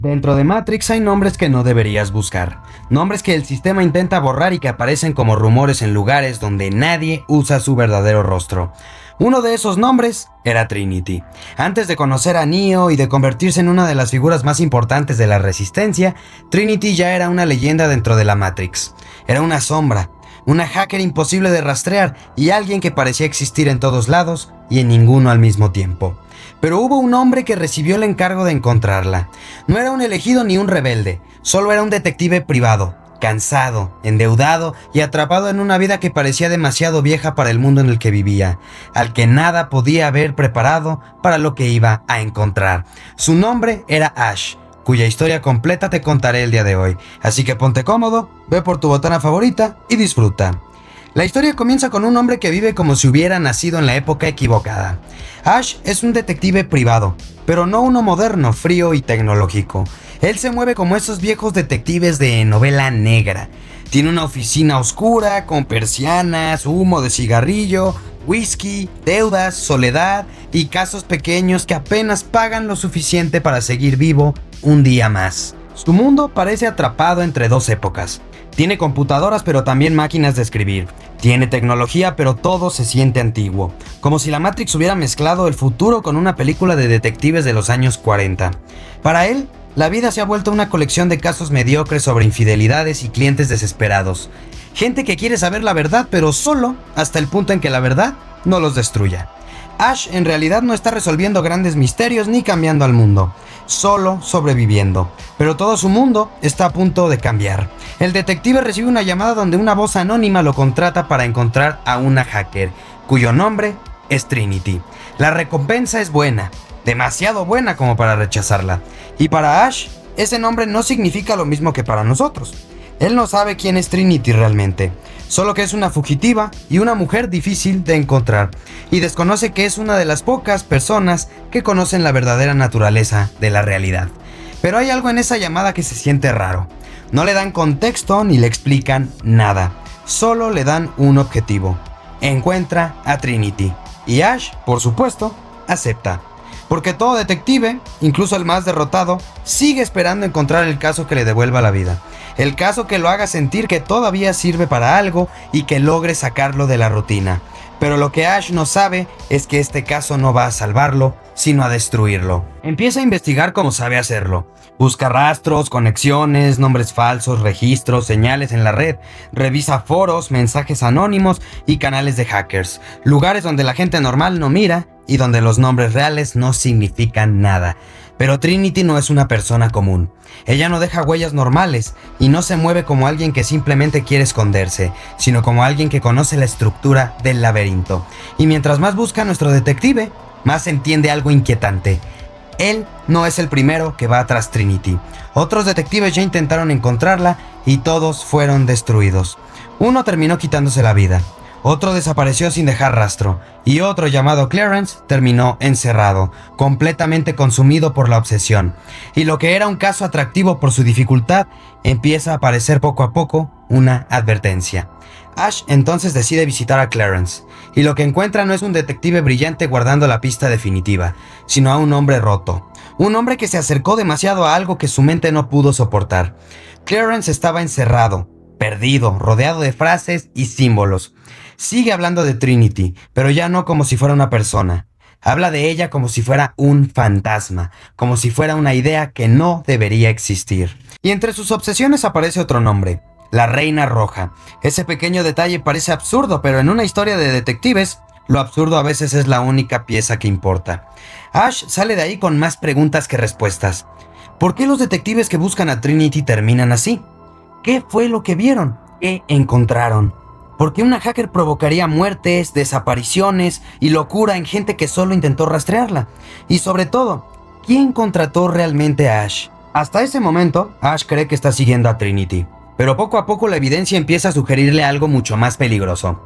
Dentro de Matrix hay nombres que no deberías buscar, nombres que el sistema intenta borrar y que aparecen como rumores en lugares donde nadie usa su verdadero rostro. Uno de esos nombres era Trinity. Antes de conocer a Neo y de convertirse en una de las figuras más importantes de la Resistencia, Trinity ya era una leyenda dentro de la Matrix. Era una sombra, una hacker imposible de rastrear y alguien que parecía existir en todos lados y en ninguno al mismo tiempo. Pero hubo un hombre que recibió el encargo de encontrarla. No era un elegido ni un rebelde, solo era un detective privado, cansado, endeudado y atrapado en una vida que parecía demasiado vieja para el mundo en el que vivía, al que nada podía haber preparado para lo que iba a encontrar. Su nombre era Ash, cuya historia completa te contaré el día de hoy. Así que ponte cómodo, ve por tu botana favorita y disfruta. La historia comienza con un hombre que vive como si hubiera nacido en la época equivocada. Ash es un detective privado, pero no uno moderno, frío y tecnológico. Él se mueve como esos viejos detectives de novela negra. Tiene una oficina oscura, con persianas, humo de cigarrillo, whisky, deudas, soledad y casos pequeños que apenas pagan lo suficiente para seguir vivo un día más. Su mundo parece atrapado entre dos épocas. Tiene computadoras pero también máquinas de escribir. Tiene tecnología pero todo se siente antiguo. Como si la Matrix hubiera mezclado el futuro con una película de detectives de los años 40. Para él, la vida se ha vuelto una colección de casos mediocres sobre infidelidades y clientes desesperados. Gente que quiere saber la verdad pero solo hasta el punto en que la verdad no los destruya. Ash en realidad no está resolviendo grandes misterios ni cambiando al mundo, solo sobreviviendo. Pero todo su mundo está a punto de cambiar. El detective recibe una llamada donde una voz anónima lo contrata para encontrar a una hacker, cuyo nombre es Trinity. La recompensa es buena, demasiado buena como para rechazarla. Y para Ash, ese nombre no significa lo mismo que para nosotros. Él no sabe quién es Trinity realmente, solo que es una fugitiva y una mujer difícil de encontrar, y desconoce que es una de las pocas personas que conocen la verdadera naturaleza de la realidad. Pero hay algo en esa llamada que se siente raro. No le dan contexto ni le explican nada, solo le dan un objetivo: encuentra a Trinity. Y Ash, por supuesto, acepta. Porque todo detective, incluso el más derrotado, sigue esperando encontrar el caso que le devuelva la vida. El caso que lo haga sentir que todavía sirve para algo y que logre sacarlo de la rutina. Pero lo que Ash no sabe es que este caso no va a salvarlo, sino a destruirlo. Empieza a investigar como sabe hacerlo. Busca rastros, conexiones, nombres falsos, registros, señales en la red. Revisa foros, mensajes anónimos y canales de hackers. Lugares donde la gente normal no mira y donde los nombres reales no significan nada. Pero Trinity no es una persona común. Ella no deja huellas normales y no se mueve como alguien que simplemente quiere esconderse, sino como alguien que conoce la estructura del laberinto. Y mientras más busca nuestro detective, más entiende algo inquietante. Él no es el primero que va tras Trinity. Otros detectives ya intentaron encontrarla y todos fueron destruidos. Uno terminó quitándose la vida. Otro desapareció sin dejar rastro, y otro llamado Clarence terminó encerrado, completamente consumido por la obsesión. Y lo que era un caso atractivo por su dificultad, empieza a aparecer poco a poco una advertencia. Ash entonces decide visitar a Clarence, y lo que encuentra no es un detective brillante guardando la pista definitiva, sino a un hombre roto. Un hombre que se acercó demasiado a algo que su mente no pudo soportar. Clarence estaba encerrado, perdido, rodeado de frases y símbolos. Sigue hablando de Trinity, pero ya no como si fuera una persona. Habla de ella como si fuera un fantasma, como si fuera una idea que no debería existir. Y entre sus obsesiones aparece otro nombre: la Reina Roja. Ese pequeño detalle parece absurdo, pero en una historia de detectives, lo absurdo a veces es la única pieza que importa. Ash sale de ahí con más preguntas que respuestas. ¿Por qué los detectives que buscan a Trinity terminan así? ¿Qué fue lo que vieron? ¿Qué encontraron? ¿Por qué una hacker provocaría muertes, desapariciones y locura en gente que solo intentó rastrearla? Y sobre todo, ¿quién contrató realmente a Ash? Hasta ese momento, Ash cree que está siguiendo a Trinity. Pero poco a poco la evidencia empieza a sugerirle algo mucho más peligroso.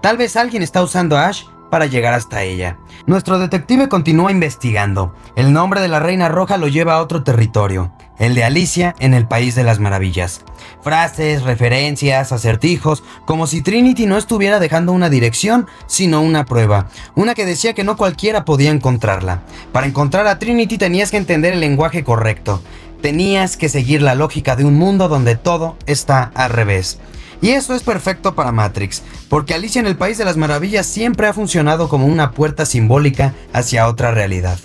Tal vez alguien está usando a Ash para llegar hasta ella. Nuestro detective continúa investigando. El nombre de la Reina Roja lo lleva a otro territorio, el de Alicia en el País de las Maravillas. Frases, referencias, acertijos, como si Trinity no estuviera dejando una dirección, sino una prueba. Una que decía que no cualquiera podía encontrarla. Para encontrar a Trinity tenías que entender el lenguaje correcto. Tenías que seguir la lógica de un mundo donde todo está al revés. Y eso es perfecto para Matrix, porque Alicia en el País de las Maravillas siempre ha funcionado como una puerta simbólica hacia otra realidad.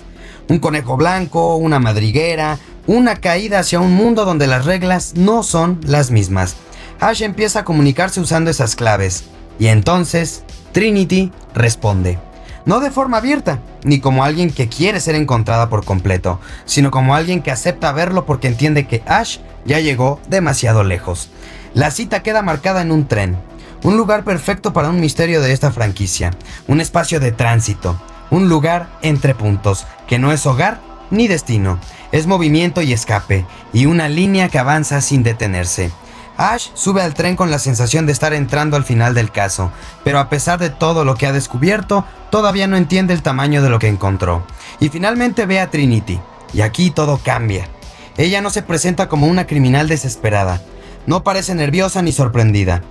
Un conejo blanco, una madriguera, una caída hacia un mundo donde las reglas no son las mismas. Ash empieza a comunicarse usando esas claves, y entonces Trinity responde. No de forma abierta, ni como alguien que quiere ser encontrada por completo, sino como alguien que acepta verlo porque entiende que Ash ya llegó demasiado lejos. La cita queda marcada en un tren, un lugar perfecto para un misterio de esta franquicia, un espacio de tránsito, un lugar entre puntos, que no es hogar ni destino, es movimiento y escape, y una línea que avanza sin detenerse. Ash sube al tren con la sensación de estar entrando al final del caso, pero a pesar de todo lo que ha descubierto, todavía no entiende el tamaño de lo que encontró. Y finalmente ve a Trinity, y aquí todo cambia. Ella no se presenta como una criminal desesperada, no parece nerviosa ni sorprendida.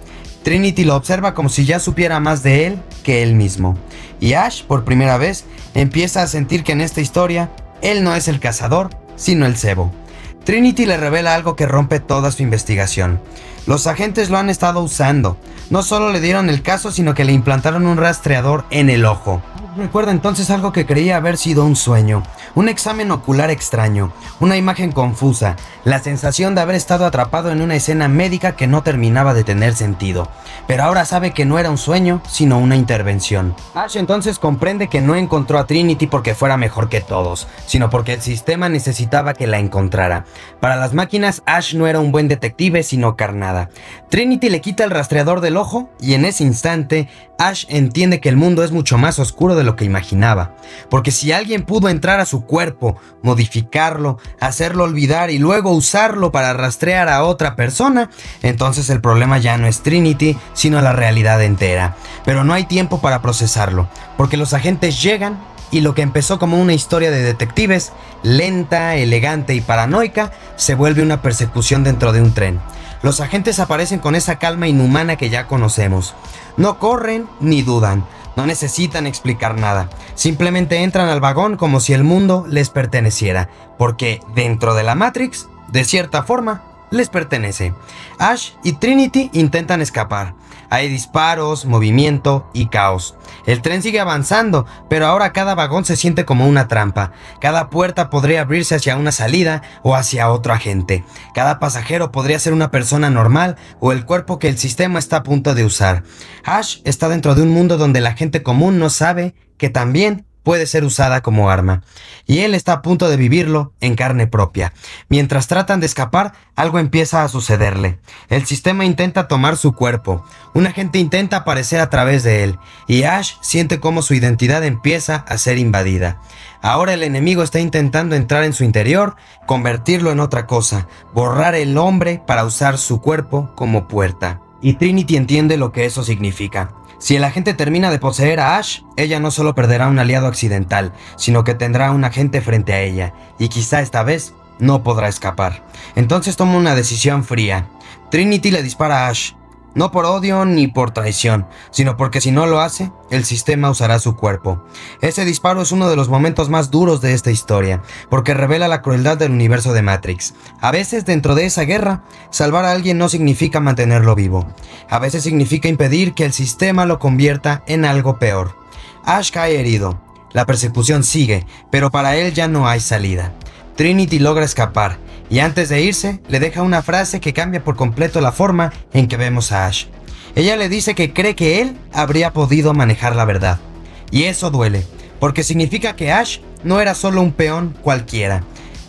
Trinity lo observa como si ya supiera más de él que él mismo. Y Ash, por primera vez, empieza a sentir que en esta historia, él no es el cazador, sino el cebo. Trinity le revela algo que rompe toda su investigación. Los agentes lo han estado usando. No solo le dieron el caso, sino que le implantaron un rastreador en el ojo. Recuerda entonces algo que creía haber sido un sueño, un examen ocular extraño, una imagen confusa, la sensación de haber estado atrapado en una escena médica que no terminaba de tener sentido. Pero ahora sabe que no era un sueño, sino una intervención. Ash entonces comprende que no encontró a Trinity porque fuera mejor que todos, sino porque el sistema necesitaba que la encontrara. Para las máquinas, Ash no era un buen detective, sino carnada. Trinity le quita el rastreador del ojo y en ese instante, Ash entiende que el mundo es mucho más oscuro de lo que imaginaba. Porque si alguien pudo entrar a su cuerpo, modificarlo, hacerlo olvidar y luego usarlo para rastrear a otra persona, entonces el problema ya no es Trinity, sino la realidad entera. Pero no hay tiempo para procesarlo, porque los agentes llegan y lo que empezó como una historia de detectives, lenta, elegante y paranoica, se vuelve una persecución dentro de un tren. Los agentes aparecen con esa calma inhumana que ya conocemos. No corren ni dudan, no necesitan explicar nada. Simplemente entran al vagón como si el mundo les perteneciera, porque dentro de la Matrix, de cierta forma, les pertenece. Ash y Trinity intentan escapar. Hay disparos, movimiento y caos. El tren sigue avanzando, pero ahora cada vagón se siente como una trampa. Cada puerta podría abrirse hacia una salida o hacia otro agente. Cada pasajero podría ser una persona normal o el cuerpo que el sistema está a punto de usar. Ash está dentro de un mundo donde la gente común no sabe que también puede ser usada como arma, y él está a punto de vivirlo en carne propia. Mientras tratan de escapar, algo empieza a sucederle. El sistema intenta tomar su cuerpo, un agente intenta aparecer a través de él, y Ash siente cómo su identidad empieza a ser invadida. Ahora el enemigo está intentando entrar en su interior, convertirlo en otra cosa, borrar el hombre para usar su cuerpo como puerta. Y Trinity entiende lo que eso significa. Si el agente termina de poseer a Ash, ella no solo perderá un aliado accidental, sino que tendrá un agente frente a ella, y quizá esta vez no podrá escapar. Entonces toma una decisión fría. Trinity le dispara a Ash, no por odio ni por traición, sino porque si no lo hace, el sistema usará su cuerpo. Ese disparo es uno de los momentos más duros de esta historia, porque revela la crueldad del universo de Matrix. A veces dentro de esa guerra, salvar a alguien no significa mantenerlo vivo. A veces significa impedir que el sistema lo convierta en algo peor. Ash cae herido. La persecución sigue, pero para él ya no hay salida. Trinity logra escapar, y antes de irse, le deja una frase que cambia por completo la forma en que vemos a Ash. Ella le dice que cree que él habría podido manejar la verdad. Y eso duele, porque significa que Ash no era solo un peón cualquiera.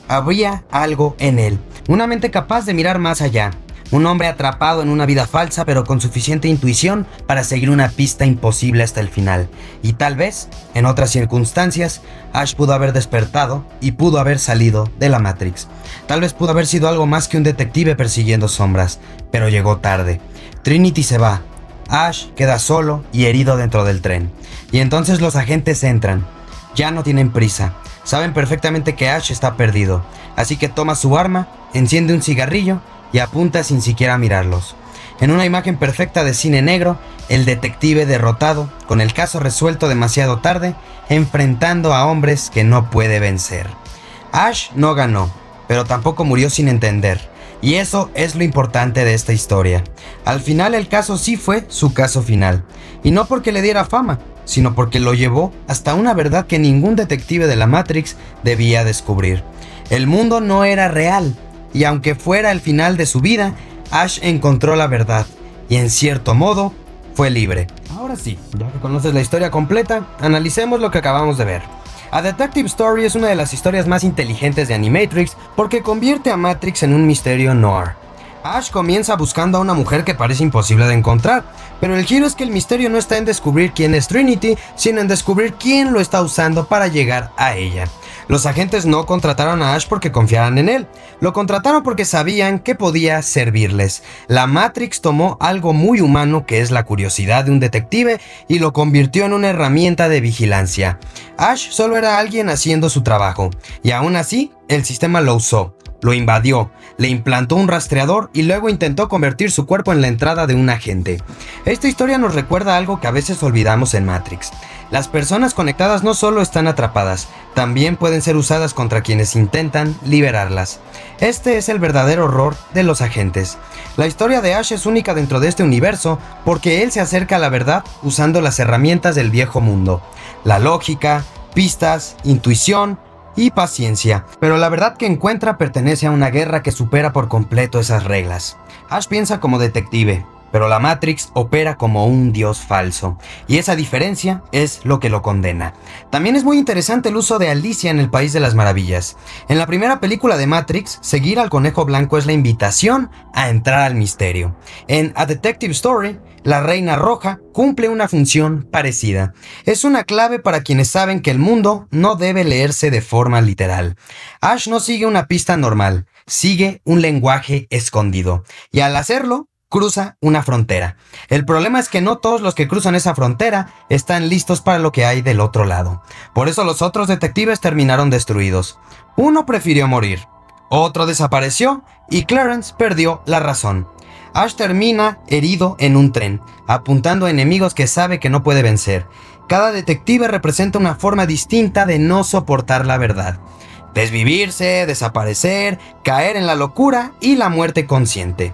Había algo en él, una mente capaz de mirar más allá. Un hombre atrapado en una vida falsa, pero con suficiente intuición para seguir una pista imposible hasta el final. Y tal vez, en otras circunstancias, Ash pudo haber despertado y pudo haber salido de la Matrix. Tal vez pudo haber sido algo más que un detective persiguiendo sombras, pero llegó tarde. Trinity se va. Ash queda solo y herido dentro del tren. Y entonces los agentes entran. Ya no tienen prisa. Saben perfectamente que Ash está perdido. Así que toma su arma, enciende un cigarrillo y apunta sin siquiera mirarlos. En una imagen perfecta de cine negro, el detective derrotado, con el caso resuelto demasiado tarde, enfrentando a hombres que no puede vencer. Ash no ganó, pero tampoco murió sin entender. Y eso es lo importante de esta historia. Al final el caso sí fue su caso final. Y no porque le diera fama, sino porque lo llevó hasta una verdad que ningún detective de la Matrix debía descubrir. El mundo no era real, y aunque fuera el final de su vida, Ash encontró la verdad, y en cierto modo, fue libre. Ahora sí, ya que conoces la historia completa, analicemos lo que acabamos de ver. A Detective Story es una de las historias más inteligentes de Animatrix porque convierte a Matrix en un misterio noir. Ash comienza buscando a una mujer que parece imposible de encontrar, pero el giro es que el misterio no está en descubrir quién es Trinity, sino en descubrir quién lo está usando para llegar a ella. Los agentes no contrataron a Ash porque confiaran en él, lo contrataron porque sabían que podía servirles. La Matrix tomó algo muy humano que es la curiosidad de un detective y lo convirtió en una herramienta de vigilancia. Ash solo era alguien haciendo su trabajo, y aún así, el sistema lo usó. Lo invadió, le implantó un rastreador y luego intentó convertir su cuerpo en la entrada de un agente. Esta historia nos recuerda algo que a veces olvidamos en Matrix. Las personas conectadas no solo están atrapadas, también pueden ser usadas contra quienes intentan liberarlas. Este es el verdadero horror de los agentes. La historia de Ash es única dentro de este universo porque él se acerca a la verdad usando las herramientas del viejo mundo. La lógica, pistas, intuición y paciencia, pero la verdad que encuentra pertenece a una guerra que supera por completo esas reglas. Ash piensa como detective, pero la Matrix opera como un dios falso, y esa diferencia es lo que lo condena. También es muy interesante el uso de Alicia en el País de las Maravillas. En la primera película de Matrix, seguir al conejo blanco es la invitación a entrar al misterio. En A Detective Story, la Reina Roja cumple una función parecida. Es una clave para quienes saben que el mundo no debe leerse de forma literal. Ash no sigue una pista normal, sigue un lenguaje escondido, y al hacerlo, cruza una frontera. El problema es que no todos los que cruzan esa frontera están listos para lo que hay del otro lado. Por eso los otros detectives terminaron destruidos. Uno prefirió morir, otro desapareció y Clarence perdió la razón. Ash termina herido en un tren, apuntando a enemigos que sabe que no puede vencer. Cada detective representa una forma distinta de no soportar la verdad. Desvivirse, desaparecer, caer en la locura y la muerte consciente.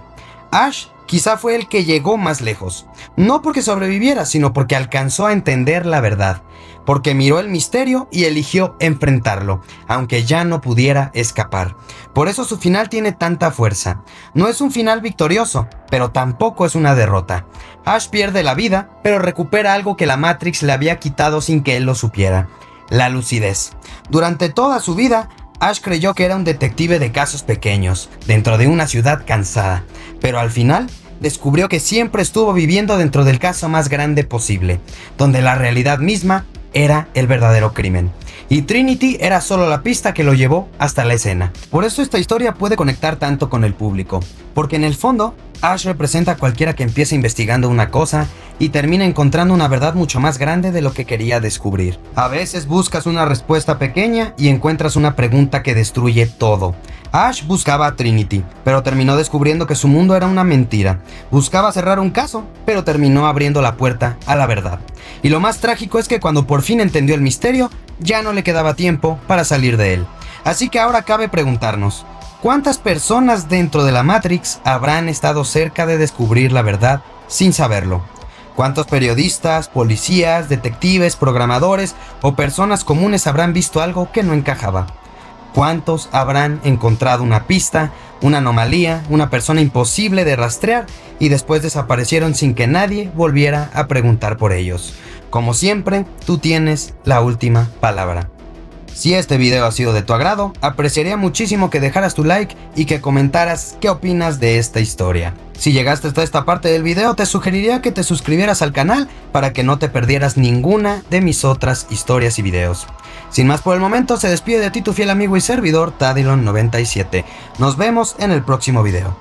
Ash quizá fue el que llegó más lejos, no porque sobreviviera, sino porque alcanzó a entender la verdad, porque miró el misterio y eligió enfrentarlo, aunque ya no pudiera escapar. Por eso su final tiene tanta fuerza. No es un final victorioso, pero tampoco es una derrota. Ash pierde la vida, pero recupera algo que la Matrix le había quitado sin que él lo supiera: la lucidez. Durante toda su vida, Ash creyó que era un detective de casos pequeños, dentro de una ciudad cansada, pero al final descubrió que siempre estuvo viviendo dentro del caso más grande posible, donde la realidad misma era el verdadero crimen. Y Trinity era solo la pista que lo llevó hasta la escena. Por eso esta historia puede conectar tanto con el público, porque en el fondo, Ash representa a cualquiera que empieza investigando una cosa y termina encontrando una verdad mucho más grande de lo que quería descubrir. A veces buscas una respuesta pequeña y encuentras una pregunta que destruye todo. Ash buscaba a Trinity, pero terminó descubriendo que su mundo era una mentira. Buscaba cerrar un caso, pero terminó abriendo la puerta a la verdad. Y lo más trágico es que cuando por fin entendió el misterio, ya no le quedaba tiempo para salir de él. Así que ahora cabe preguntarnos: ¿cuántas personas dentro de la Matrix habrán estado cerca de descubrir la verdad sin saberlo? ¿Cuántos periodistas, policías, detectives, programadores o personas comunes habrán visto algo que no encajaba? ¿Cuántos habrán encontrado una pista, una anomalía, una persona imposible de rastrear y después desaparecieron sin que nadie volviera a preguntar por ellos? Como siempre, tú tienes la última palabra. Si este video ha sido de tu agrado, apreciaría muchísimo que dejaras tu like y que comentaras qué opinas de esta historia. Si llegaste hasta esta parte del video, te sugeriría que te suscribieras al canal para que no te perdieras ninguna de mis otras historias y videos. Sin más por el momento, se despide de ti tu fiel amigo y servidor Tadilon97. Nos vemos en el próximo video.